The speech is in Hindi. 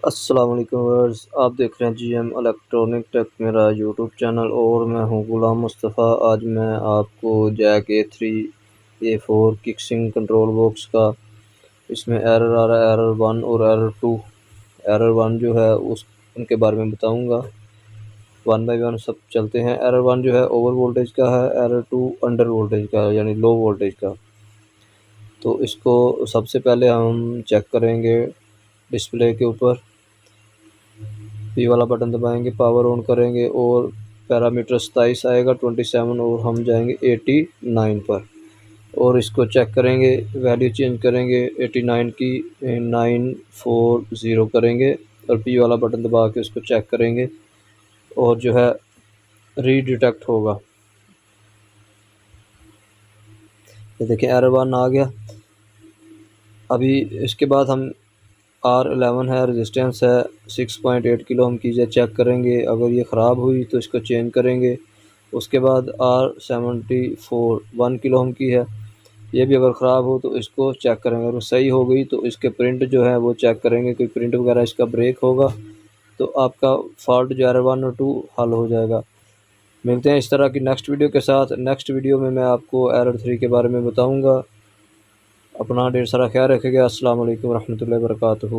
अस्सलाम वालेकुम व्यूअर्स, आप देख रहे हैं जीएम इलेक्ट्रॉनिक टेक मेरा यूट्यूब चैनल और मैं हूं गुलाम मुस्तफ़ा। आज मैं आपको Jack A3 A4 किक्सिंग control box का इसमें एरर आ रहा है, एरर 1 और एरर 2। एरर 1 जो है उस उनके बारे में बताऊंगा। वन बाय वन सब चलते हैं। एरर 1 जो है ओवर वोल्टेज का है, एरर 2 अंडर वोल्टेज का है यानी लो वोल्टेज का। तो इसको सबसे पहले हम चेक करेंगे डिस्प्ले के ऊपर। पी वाला बटन दबाएंगे, पावर ऑन करेंगे और पैरामीटर 27 आएगा 27 और हम जाएंगे 89 पर और इसको चेक करेंगे। वैल्यू चेंज करेंगे 89 की 940 करेंगे और पी वाला बटन दबा के उसको चेक करेंगे और जो है रीडिटेक्ट होगा। ये देखिए एरर 1 आ गया। अभी इसके बाद हम R11 है, रेजिस्टेंस है 6.8 किलो हम की चेक करेंगे। अगर ये ख़राब हुई तो इसको चेंज करेंगे। उसके बाद R74 1 किलो हम की है, ये भी अगर ख़राब हो तो इसको चेक करेंगे। अगर सही हो गई तो इसके प्रिंट जो है वो चेक करेंगे, कोई प्रिंट वगैरह इसका ब्रेक होगा तो आपका फॉल्ट जो एरर 1 और 2 हल हो जाएगा। मिलते हैं इस तरह की नेक्स्ट वीडियो के साथ। नेक्स्ट वीडियो में मैं आपको एरर 3 के बारे में बताऊँगा। अपना ढेर सारा ख्याल रखिएगा। अस्सलाम वालेकुम रहमतुल्लाहि व बरकातुहू।